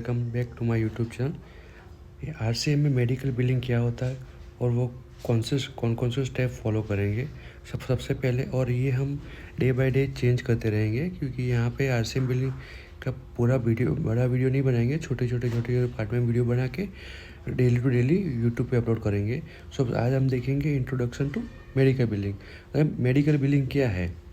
Welcome back to my YouTube channel. ये RCM में medical billing क्या होता है और वो कौन से स्टेप फॉलो करेंगे सबसे पहले, और ये हम डे बाय डे चेंज करते रहेंगे क्योंकि यहाँ पे आरसीएम बिलिंग का पूरा बड़ा वीडियो नहीं बनाएंगे, छोटे पार्ट में वीडियो बना के डेली टू डेली यूट्यूब पे अपलोड करेंगे। सो आज हम देखेंगे introduction to medical billing. Medical billing क्या है?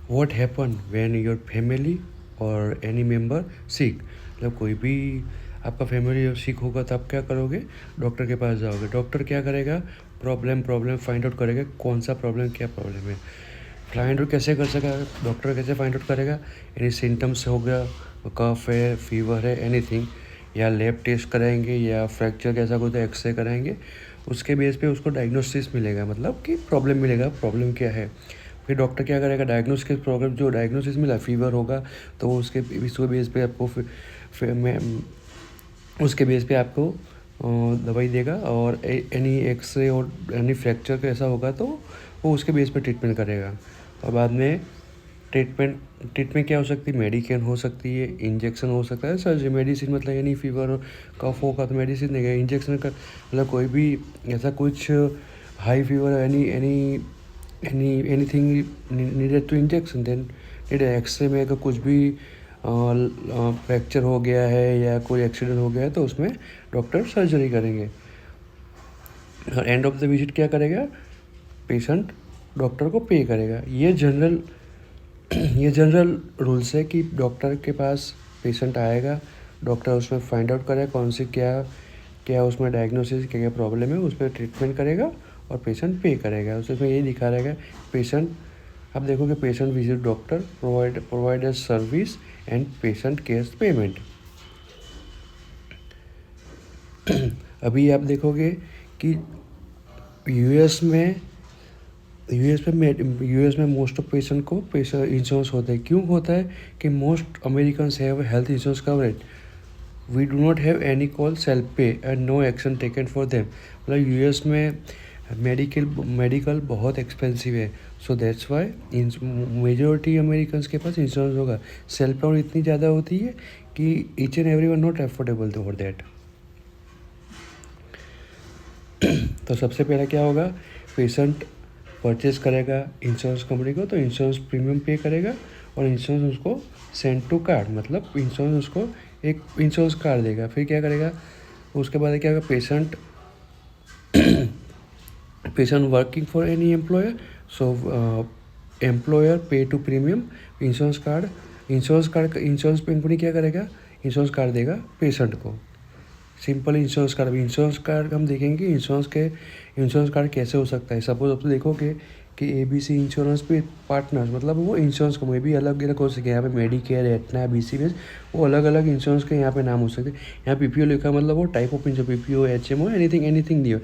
What happen when your family और एनी मेम्बर सिक, मतलब कोई भी आपका फैमिली सिक होगा तो आप क्या करोगे? डॉक्टर के पास जाओगे। डॉक्टर क्या करेगा? प्रॉब्लम फाइंड आउट करेगा, कौन सा प्रॉब्लम, क्या प्रॉब्लम है। फाइंड आउट कैसे कर सका डॉक्टर? कैसे फाइंड आउट करेगा? एनी सिम्टम्स हो गया, कफ है, फीवर है, एनीथिंग, या लैब टेस्ट कराएंगे या फ्रैक्चर कैसा कुछ एक्सरे कराएंगे, उसके बेस पे उसको डायग्नोसिस मिलेगा, मतलब कि प्रॉब्लम मिलेगा, प्रॉब्लम क्या है। फिर डॉक्टर क्या करेगा? डायग्नोस के प्रॉब्लम जो डायग्नोसिस मिला, फीवर होगा तो उसके बेस पे आपको उसके बेस पे आपको दवाई देगा, और एनी एक्सरे और एनी फ्रैक्चर कैसा होगा तो वो उसके बेस पे ट्रीटमेंट करेगा। और बाद में ट्रीटमेंट क्या हो सकती है? मेडिकेन हो सकती है, इंजेक्शन हो सकता है, सर्जरी। मेडिसिन मतलब एनी फीवर और कफ होगा तो मेडिसिन देगा। इंजेक्शन का मतलब कोई भी ऐसा कुछ high fever, anything needed to injection. Then need x ray में अगर कुछ भी फ्रैक्चर हो गया है या कोई एक्सीडेंट हो गया है तो उसमें डॉक्टर सर्जरी करेंगे। और एंड ऑफ द विजिट क्या करेगा? पेशेंट डॉक्टर को पे करेगा। ये जनरल रूल्स है कि डॉक्टर के पास पेशेंट आएगा, डॉक्टर उसमें फाइंड आउट करेगा कौन सी क्या उसमें डायग्नोसिस, क्या प्रॉब्लम है, उस पर ट्रीटमेंट करेगा और पेशेंट पे करेगा। उसमें यही दिखा रहेगा पेशेंट, आप देखोगे patient visit doctor, provide a service and patient cares payment. अभी आप देखोगे कि यूएस में मोस्ट ऑफ पेशेंट को इंश्योरेंस होता है। क्यों होता है? कि most Americans have health insurance coverage. We do not have any call self pay and no action taken for them. मतलब यूएस में मेडिकल बहुत एक्सपेंसिव है, so that's why majority Americans के पास इंश्योरेंस होगा। सेल्फ पे इतनी ज़्यादा होती है कि each and every one not affordable for that. तो सबसे पहले क्या होगा? पेशेंट परचेज करेगा इंश्योरेंस कंपनी को, तो इंश्योरेंस प्रीमियम पे करेगा और इंश्योरेंस उसको सेंड टू कार्ड, मतलब इंश्योरेंस उसको एक इंश्योरेंस कार्ड देगा। फिर क्या करेगा? उसके बाद क्या होगा? Patient working for any employer, so employer pay to premium insurance insurance company क्या करेगा? इंश्योरेंस कार्ड देगा पेशेंट को, सिंपल इंश्योरेंस कार्ड हम देखेंगे इंश्योरेंस कार्ड कैसे हो सकता है। सपोज अब तो देखोगे कि ABC इंश्योरेंस पे पार्टनर्स, मतलब वो इंश्योरेंस कंपनी भी अलग अलग हो सके। यहाँ पे मेडिकेयर, एटना, BCBS, वो अलग अलग इंश्योरेंस के यहाँ पे नाम हो सकते हैं। यहाँ PPO लिखा मतलब वो type of insurance, PPO, HMO, anything दियो।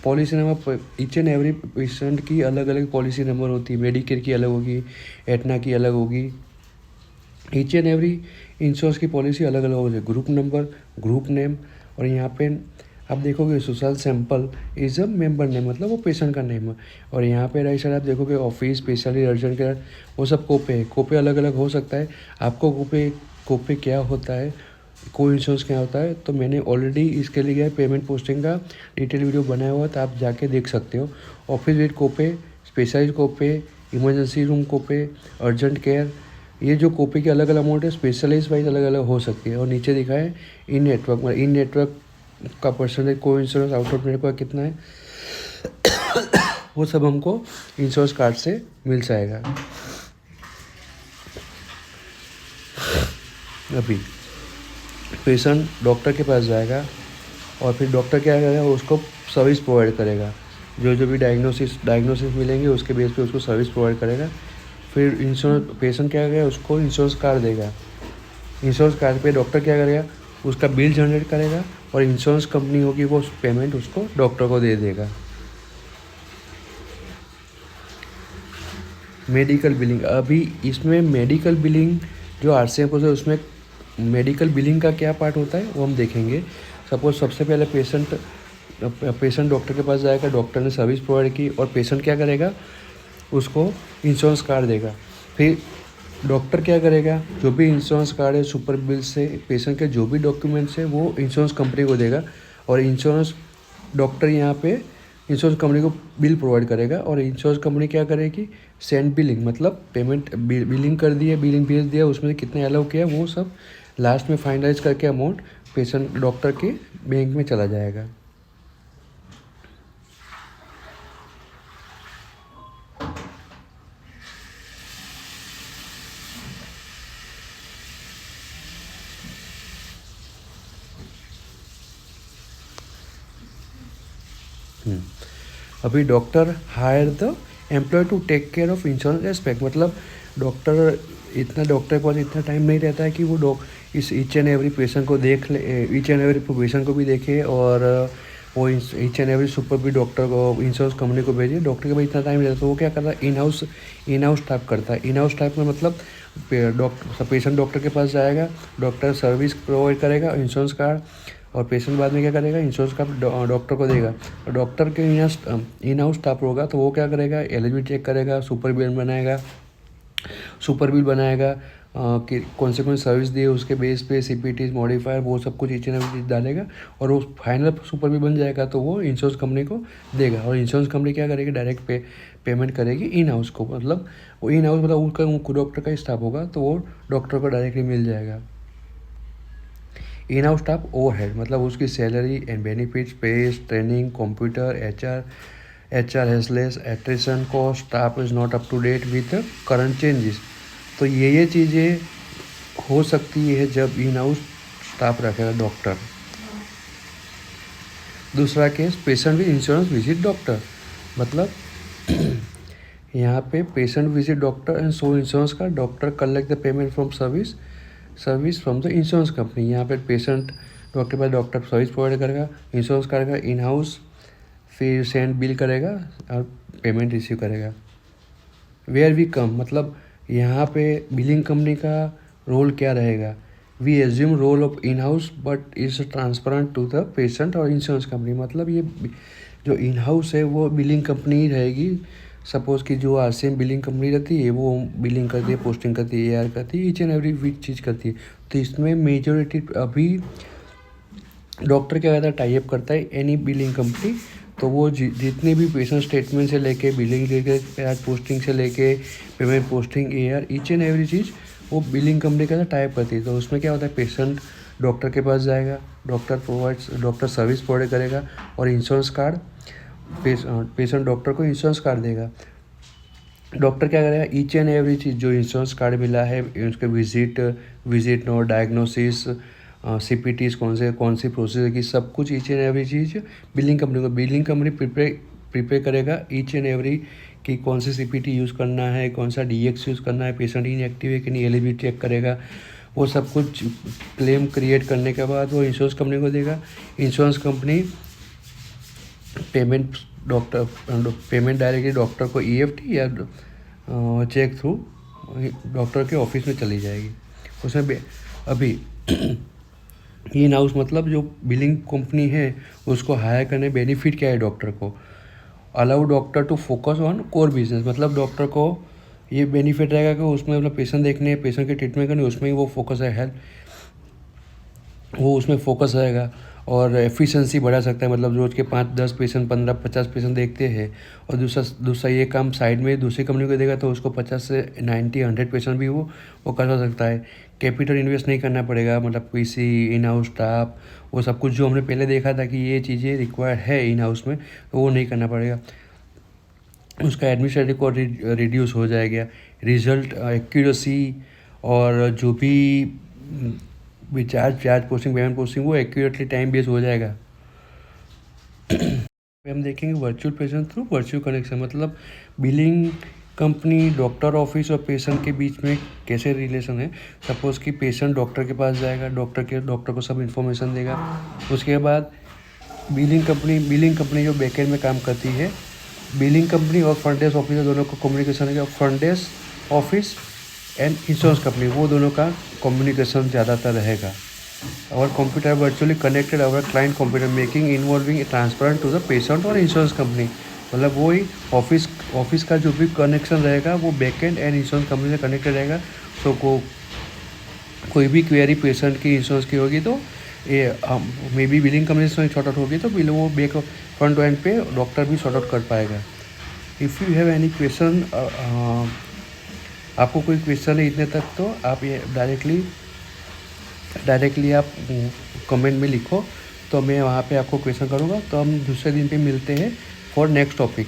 Policy number each and every patient की अलग अलग पॉलिसी नंबर होती है। मेडिकेयर की अलग होगी, एटना की अलग होगी, ईच एंड एवरी इंश्योरेंस की पॉलिसी अलग अलग होगी। ग्रुप नंबर, ग्रुप नेम, और यहाँ पे आप देखोगे social sample is a member name, मतलब वो पेशेंट का नेम है। और यहाँ पे राइट साइड आप देखोगे ऑफिस, स्पेशली अर्जेंट केयर, वो सब कोपे अलग अलग हो सकता है। आपको कोपे क्या होता है, को इंश्योरेंस क्या होता है, तो मैंने ऑलरेडी इसके लिए पेमेंट पोस्टिंग का डिटेल वीडियो बनाया हुआ, तो आप जाके देख सकते हो। ऑफिस वेट कोपे, स्पेशलाइज कोपे, इमरजेंसी रूम कोपे, अर्जेंट केयर, ये जो कोपे की अलग अलग अमाउंट है, स्पेशलाइज वाइज अलग अलग हो सकती है। और नीचे दिखा है इन नेटवर्क का परसेंटेज, को इंश्योरेंस आउट ऑफ नेटवर्क कितना है, वो सब हमको इंश्योरेंस कार्ड से मिल जाएगा। अभी पेशेंट डॉक्टर के पास जाएगा और फिर डॉक्टर क्या करेगा? उसको सर्विस प्रोवाइड करेगा। जो भी डायग्नोसिस मिलेंगे उसके बेस पे उसको सर्विस प्रोवाइड करेगा। फिर पेशेंट क्या करेगा? उसको इंश्योरेंस कार्ड देगा। इंश्योरेंस कार्ड पे डॉक्टर क्या करेगा? उसका बिल जनरेट करेगा और इंश्योरेंस कंपनी होगी वो पेमेंट उसको डॉक्टर को दे देगा। मेडिकल बिलिंग, अभी इसमें मेडिकल बिलिंग जो RCM है उसमें मेडिकल बिलिंग का क्या पार्ट होता है वो हम देखेंगे। सपोज सबसे पहले पेशेंट डॉक्टर के पास जाएगा, डॉक्टर ने सर्विस प्रोवाइड की और पेशेंट क्या करेगा? उसको इंश्योरेंस कार्ड देगा। फिर डॉक्टर क्या करेगा, जो भी इंश्योरेंस कार्ड है, सुपर बिल से पेशेंट के जो भी डॉक्यूमेंट्स है वो इंश्योरेंस कंपनी को देगा, और इंश्योरेंस डॉक्टर यहाँ पे इंश्योरेंस कंपनी को बिल प्रोवाइड करेगा, और इंश्योरेंस कंपनी क्या करेगी, सेंड बिलिंग, मतलब पेमेंट बिलिंग कर दी है, बिलिंग भेज दिया, उसमें कितने अलाउ किया वो सब लास्ट में फाइनलाइज करके अमाउंट पेशेंट डॉक्टर के बैंक में चला जाएगा। अभी doctor hire the employ to take care of insurance aspect, मतलब डॉक्टर के पास इतना टाइम नहीं रहता है कि वो इस ईच एंड एवरी पेशेंट को देख ले, ईच एंड एवरी पेशेंट को भी देखे, और वो ईच एंड एवरी सुपर भी डॉक्टर को इंश्योरेंस कंपनी को भेजे। डॉक्टर के पास इतना टाइम रहता है तो वो क्या करता है, इन हाउस टाइप करता है। इन हाउस टाइप में मतलब पेशेंट डॉक्टर के पास जाएगा, डॉक्टर सर्विस प्रोवाइड करेगा, इंश्योरेंस कार्ड, और पेशेंट बाद में क्या करेगा, इंश्योरेंस कार्ड डॉक्टर को देगा। और डॉक्टर के इन हाउस स्टाफ होगा तो वो क्या करेगा, एलिजिबिलिटी चेक करेगा, सुपर बिल बनाएगा कि कौन से सर्विस दिए उसके बेस पे सीपीटी मॉडिफायर वो सब कुछ ईच एंड एवरी चीज़ डालेगा, और वो फाइनल सुपर बिल बन जाएगा तो वो इंश्योरेंस कंपनी को देगा। और इंश्योरेंस कंपनी क्या करेगी, डायरेक्ट पेमेंट करेगी इन हाउस को, मतलब वो इन हाउस मतलब उनका डॉक्टर का स्टाफ होगा तो वो डॉक्टर को डायरेक्टली मिल जाएगा। इन हाउस स्टाफ ओवरहेड मतलब उसकी salary and benefits, pays, training, computer, H R helpless, attrition cost, staff is not up to date with current changes. तो ये चीज़ें हो सकती है जब इन हाउस स्टाफ रखेगा डॉक्टर। दूसरा case, patient with insurance visit doctor, मतलब यहाँ पे patient visit doctor and so insurance का doctor collect the payment from service from the insurance company. यहाँ पे पेशेंट डॉक्टर के पास डॉक्टर सर्विस प्रोवाइड करेगा, इंश्योरेंस करेगा इन हाउस, फिर सेंड बिल करेगा और पेमेंट रिसीव करेगा। वेयर वी कम, मतलब यहाँ पे बिलिंग कंपनी का रोल क्या रहेगा, we assume role of in house but is transparent to the patient और इंश्योरेंस कंपनी। मतलब ये जो इन हाउस है वो बिलिंग कंपनी ही रहेगी। सपोज़ कि जो आरसीएम बिलिंग कंपनी रहती है वो बिलिंग करती है, पोस्टिंग करती है, एआर करती है, ईच एंड एवरी वीक चीज़ करती है। तो इसमें मेजोरिटी अभी डॉक्टर क्या करता है, टाई अप करता है एनी बिलिंग कंपनी, तो वो जितने भी पेशेंट स्टेटमेंट से लेके बिलिंग लेके पोस्टिंग से लेके payment posting AR each and every चीज़ वो बिलिंग कंपनी का टाइप करती है। तो उसमें क्या होता है, पेशेंट डॉक्टर के पास जाएगा, डॉक्टर सर्विस प्रोवाइड करेगा, और इंश्योरेंस कार्ड पेशेंट डॉक्टर को इंश्योरेंस कार्ड देगा। डॉक्टर क्या करेगा, ईच एंड एवरी चीज़ जो इंश्योरेंस कार्ड मिला है उसके विजिट नोट, डायग्नोसिस, सीपीटीज कौन सी प्रोसेस की, सब कुछ each and every cheese billing company prepare करेगा ईच एंड एवरी कि कौन सी सीपीटी यूज़ करना है, कौन सा डीएक्स यूज़ करना है, पेशेंट इनएक्टिव है कि नहीं, एलिजिबिलिटी चेक करेगा। वो सब कुछ क्लेम क्रिएट करने के बाद वो इंश्योरेंस कंपनी को देगा। Insurance company payment directly doctor को ईएफटी या चेक थ्रू डॉक्टर के ऑफिस में चली जाएगी। उसमें अभी इन हाउस मतलब जो बिलिंग कंपनी है उसको हायर करने बेनिफिट क्या है डॉक्टर को, allow doctor to focus on core business, मतलब डॉक्टर को ये बेनिफिट रहेगा कि उसमें मतलब पेशेंट देखने, पेशेंट के ट्रीटमेंट करने, उसमें ही वो फोकस है, हेल्थ वो उसमें फोकस रहेगा, और एफिशिएंसी बढ़ा सकता है। मतलब रोज़ के 5-10 पेशेंट, 15-50 पेशेंट देखते हैं, और दूसरा ये काम साइड में दूसरी कंपनी को देगा तो उसको 50 से 90-100 पेशेंट भी वो कर सकता है। कैपिटल इन्वेस्ट नहीं करना पड़ेगा, मतलब पीसी, इन हाउस स्टाफ, वो सब कुछ जो हमने पहले देखा था कि ये चीज़ें रिक्वायर्ड है इन हाउस में, तो वो नहीं करना पड़ेगा। उसका एडमिनिस्ट्रेटिव कॉस्ट रिड्यूस हो जाएगा, रिजल्ट एक्यूरेसी और जो भी चार्ज पोस्टिंग, पेमेंट पोस्टिंग वो एक्यूरेटली टाइम बेस हो जाएगा। हम देखेंगे virtual patient through virtual connection, मतलब बिलिंग कंपनी डॉक्टर ऑफिस और पेशेंट के बीच में कैसे रिलेशन है। सपोज़ कि पेशेंट डॉक्टर के पास जाएगा, डॉक्टर को सब इन्फॉर्मेशन देगा। उसके बाद बिलिंग कंपनी जो बैकएंड में काम करती है, बिलिंग कंपनी और फ्रंट डेस्क ऑफिसर दोनों को कम्युनिकेशन है। Front desk office and insurance company वो दोनों का कम्युनिकेशन ज़्यादातर रहेगा। और computer virtually connected our client computer making involving transparent to the patient और इंश्योरेंस कंपनी, मतलब वही ऑफिस का जो भी कनेक्शन रहेगा वो बैकएंड एंड इंश्योरेंस कंपनी से कनेक्टेड रहेगा, सो कोई भी क्वेरी पेशेंट की इंश्योरेंस की होगी तो ये मे बी बिलिंग कंपनी से शॉर्ट आउट होगी तो बिल वो बैक फ्रंट एंड पे डॉक्टर भी शॉर्ट आउट कर पाएगा। If you have any question, आपको कोई क्वेश्चन है इतने तक तो आप ये डायरेक्टली आप कमेंट में लिखो, तो मैं वहाँ पे आपको क्वेश्चन करूँगा। तो हम दूसरे दिन पे मिलते हैं फॉर नेक्स्ट टॉपिक।